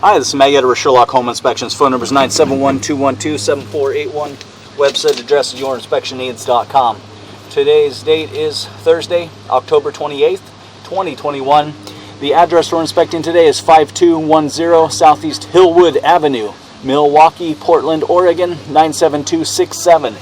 Hi, this is Maggie at Sherlock Home Inspections. Phone number is 971-212-7481. Website address is yourinspectionneeds.com. Today's date is Thursday, October 28th, 2021. The address we're inspecting today is 5210 Southeast Hillwood Avenue, Milwaukee, Portland, Oregon, 97267.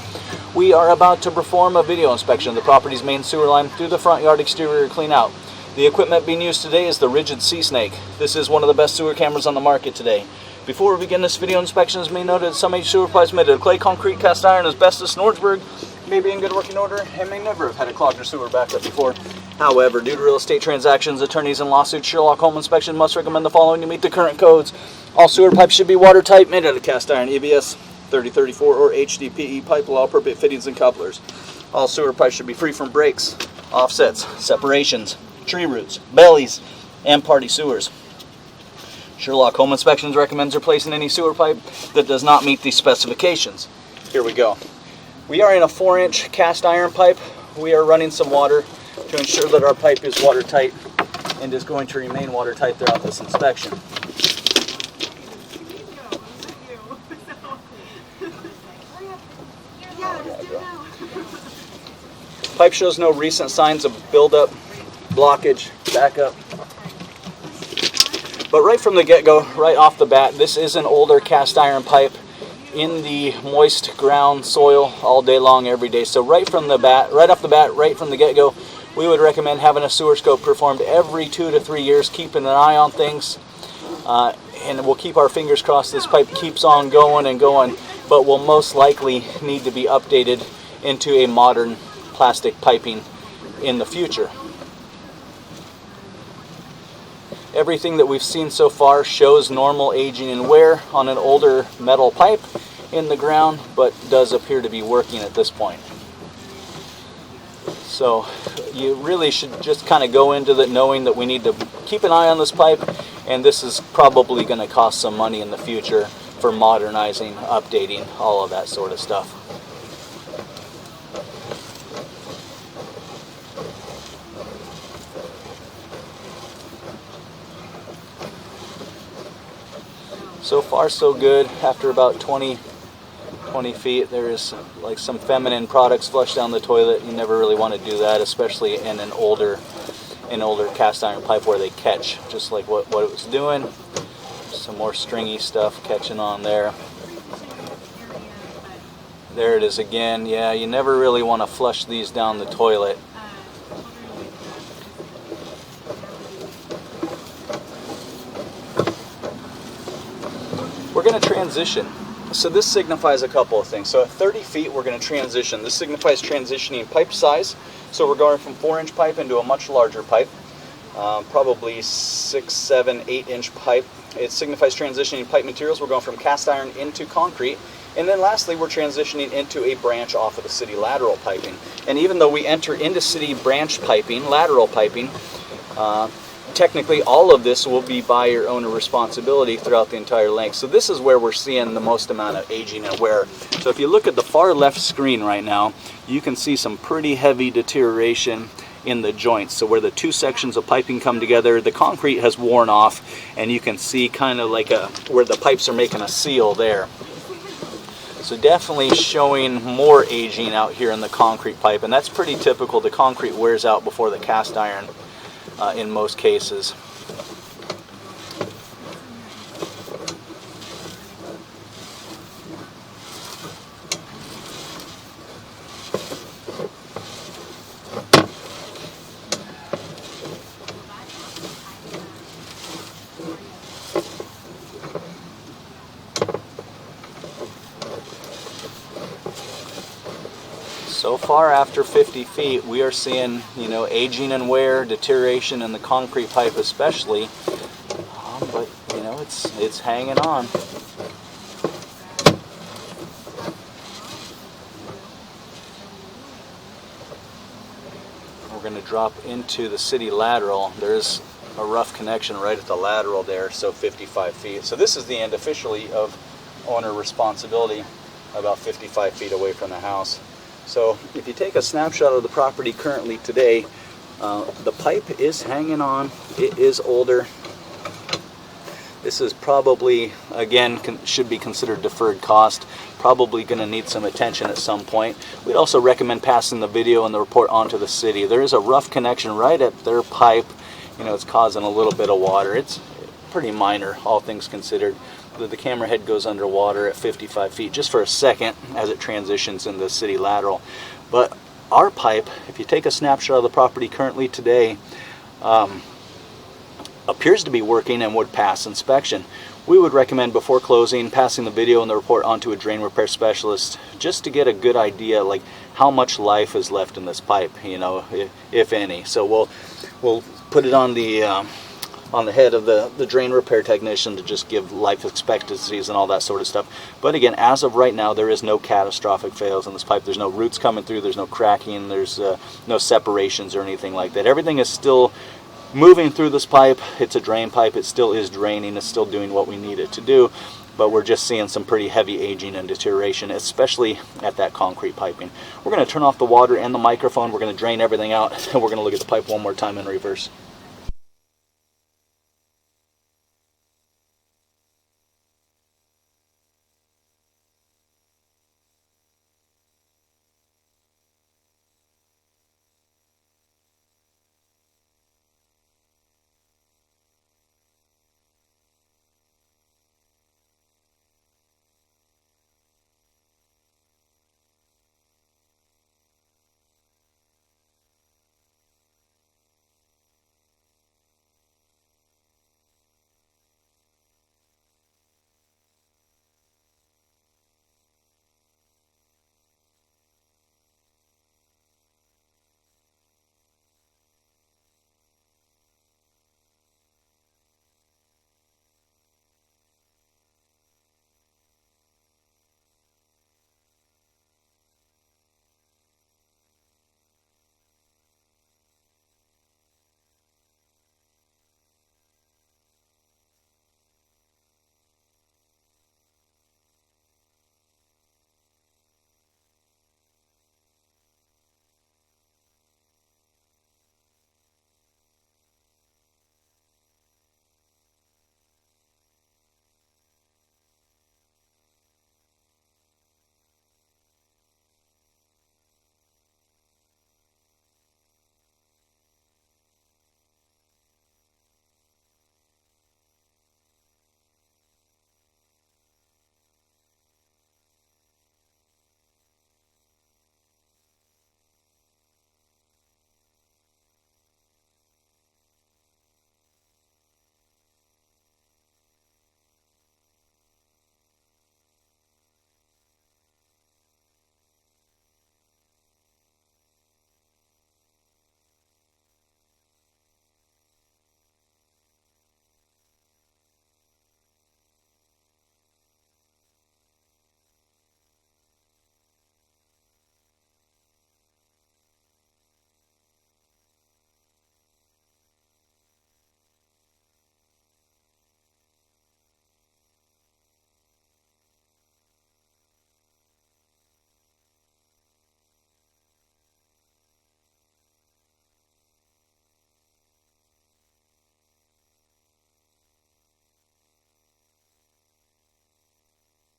We are about to perform a video inspection of the property's main sewer line through the front yard exterior clean out. The equipment being used today is the Rigid Sea Snake. This is one of the best sewer cameras on the market today. Before we begin this video inspection, it may be noted that some of sewer pipes made of clay, concrete, cast iron, asbestos, Nordsberg may be in good working order and may never have had a clogged or sewer backup before. However, due to real estate transactions, attorneys, and lawsuits, Sherlock Home Inspection must recommend the following to meet the current codes. All sewer pipes should be watertight, made out of cast iron, EBS 3034 or HDPE pipe with all appropriate fittings and couplers. All sewer pipes should be free from breaks, offsets, separations, tree roots, bellies, and party sewers. Sherlock Home Inspections recommends replacing any sewer pipe that does not meet these specifications. Here we go. We are in a 4-inch cast iron pipe. We are running some water to ensure that our pipe is watertight and is going to remain watertight throughout this inspection. Pipe shows no recent signs of buildup, blockage, backup. But right from the get-go, right off the bat, this is an older cast iron pipe in the moist ground soil all day long, every day. So right from the bat, right off the bat, right from the get-go, we would recommend having a sewer scope performed every 2 to 3 years, keeping an eye on things. And we'll keep our fingers crossed this pipe keeps on going and going, but will most likely need to be updated into a modern plastic piping in the future. Everything that we've seen so far shows normal aging and wear on an older metal pipe in the ground, but does appear to be working at this point. So you really should just kind of go into it knowing that we need to keep an eye on this pipe, and this is probably going to cost some money in the future for modernizing, updating, all of that sort of stuff. So far so good. After about 20 feet, there is like some feminine products flushed down the toilet. You never really want to do that, especially in an older cast iron pipe where they catch, just like what it was doing. Some more stringy stuff catching on there. There it is again. Yeah, you never really want to flush these down the toilet. We're going to transition. So this signifies a couple of things. So at 30 feet, we're going to transition. This signifies transitioning pipe size. So we're going from 4-inch pipe into a much larger pipe, probably 6, 7, 8-inch pipe. It signifies transitioning pipe materials. We're going from cast iron into concrete. And then lastly, we're transitioning into a branch off of the city lateral piping. And even though we enter into city branch piping, lateral piping, technically all of this will be by your owner responsibility throughout the entire length. So this is where we're seeing the most amount of aging and wear. So if you look at the far left screen right now, you can see some pretty heavy deterioration in the joints. So where the two sections of piping come together, the concrete has worn off, and you can see kind of like where the pipes are making a seal there. So definitely showing more aging out here in the concrete pipe, and that's pretty typical. The concrete wears out before the cast iron in most cases. So far, after 50 feet, we are seeing, aging and wear, deterioration in the concrete pipe especially. But, it's hanging on. We're going to drop into the city lateral. There's a rough connection right at the lateral there, so 55 feet. So this is the end officially of owner responsibility, about 55 feet away from the house. So if you take a snapshot of the property currently today, the pipe is hanging on. It is older. This is probably, again, should be considered deferred cost. Probably going to need some attention at some point. We'd also recommend passing the video and the report on to the city. There is a rough connection right at their pipe. You know, it's causing a little bit of water. It's pretty minor, all things considered. The camera head goes underwater at 55 feet just for a second as it transitions into the city lateral. But our pipe, if you take a snapshot of the property currently today, appears to be working and would pass inspection. We would recommend before closing passing the video and the report onto a drain repair specialist just to get a good idea like how much life is left in this pipe, you know, if any. So we'll put it on the head of the drain repair technician to just give life expectancies and all that sort of stuff. But again, as of right now, there is no catastrophic fails in this pipe. There's no roots coming through, there's no cracking, there's no separations or anything like that. Everything is still moving through this pipe. It's a drain pipe. It still is draining. It's still doing what we need it to do, but we're just seeing some pretty heavy aging and deterioration, especially at that concrete piping. We're going to turn off the water and the microphone. We're going to drain everything out, and we're going to look at the pipe one more time in reverse.